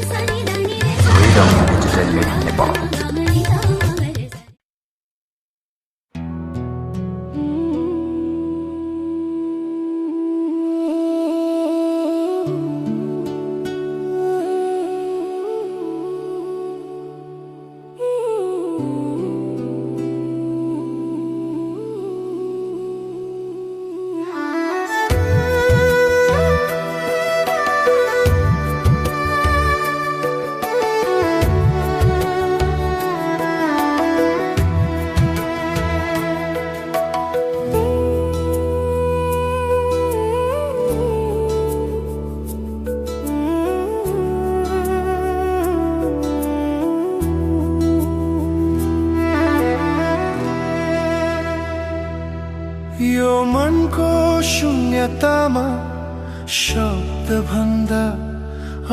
Freedom Digitally Nepal. यो मनको शून्यतामा शब्द भन्दा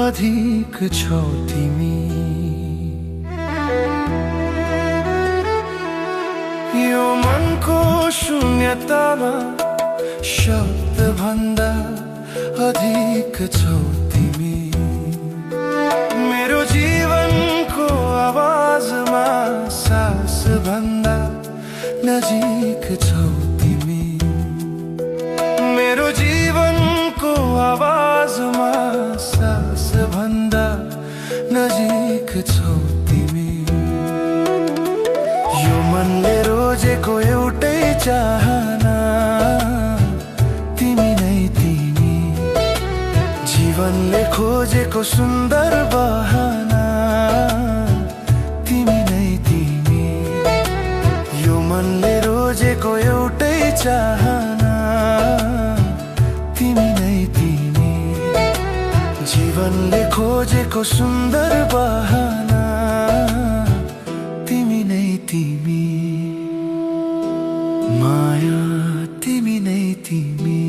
अधिक छौ तिमी। यो मनको शून्यतामा शब्द भन्दा अधिक छौ तिमी। मेरो जीवनको आवाजमा सास भन्दा नजिक छौ तिमी। मेरो जीवनको आवाजमा सास भन्दा नजिक छौ तिमी। यो मनले रोजेको एउटै चाहना तिमी नै तिमी। जीवनले खोजेको सुन्दर बहाना तिमी नै तिमी। यो मनले रोजेको एउटै चाहना तिमी नै तिमी। जीवनले खोजेको सुन्दर बहाना तिमी नै तिमी। माया तिमी नै तिमी।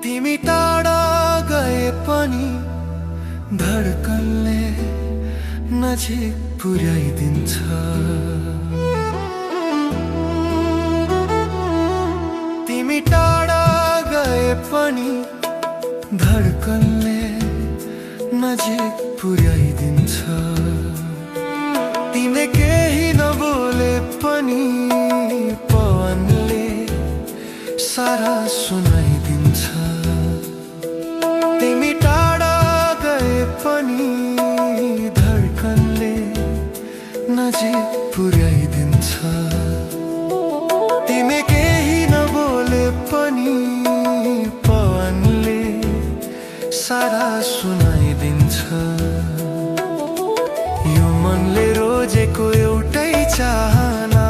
तिमी टाढा गए पनि धड्कनले नजिक पुर्याइदिन्छ। तिमी टाढा गए पनि धड्कनले नजिक पुर्याइदिन्छ। तिमीले केही नबोले पनि पवनले सारा सुनाइदिन्छ। तिमी टाढा गए पनि धड्कनले नजिक पुर्याइदिन्छ। तिमी केही नबोले पनि पवनले सारा सुनाइदिन्छ। यो मनले रोजेको एउटै चाहना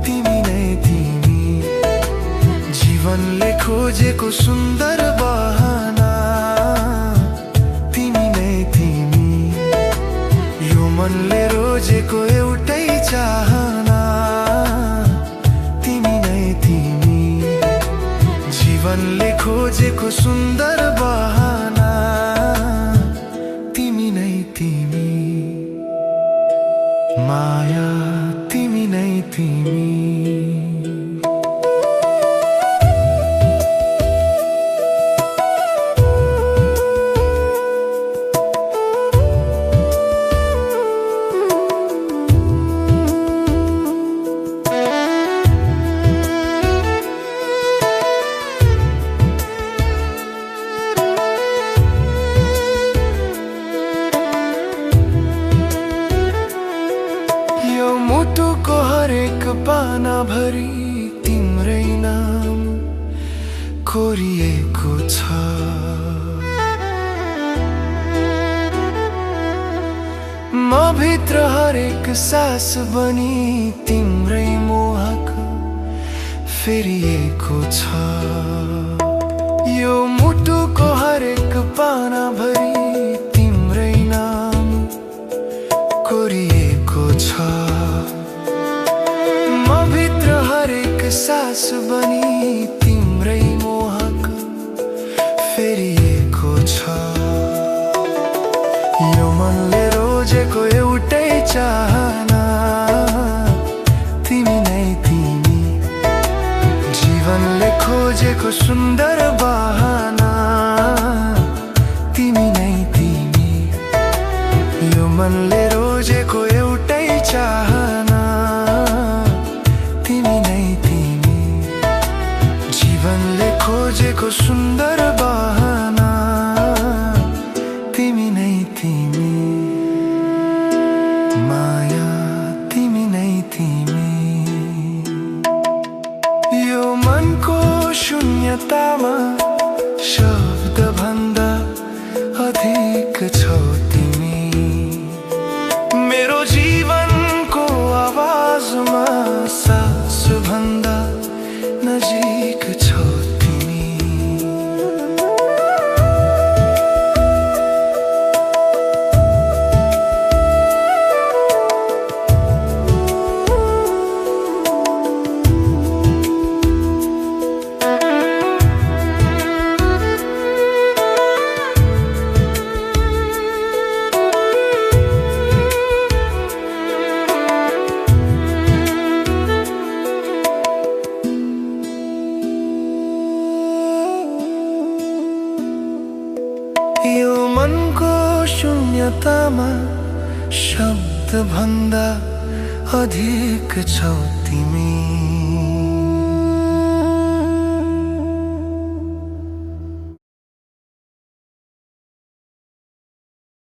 तिमी नै तिमी। जीवनले खोजेको सुन्दर बहाना तिमी नै तिमी। यो मनले रोजेको एउटै चाहना तिमी नै तिमी। जीवनले खोजेको सुन्दर बहाना तिमी नै तिमी। माया तिमी नै तिमी। मुटुको हरेक पाना भरि तिम्रै नाम कोरिएको छ। म भित्र हरेक सास बनी तिम्रै मोहक फेरिएको छ। यो मुटुको हरेक पाना भरि सुन्दर बहाना तिमी नै तिमी। यो मनले रोजेको एउटै चाहना तिमी नै तिमी। जीवनले खोजेको सुन्दर बहाना तिमी नै तिमी। माया तिमी नै तिमी। यो मनको शून्यतामा शब्द भन्दा अधिक छौ तिमी। मेरो जीवनको आवाजमा सास भन्दा नजिक छौ तिमी। यो मनको शून्यतामा शब्द भन्दा अधिक छौ तिमी।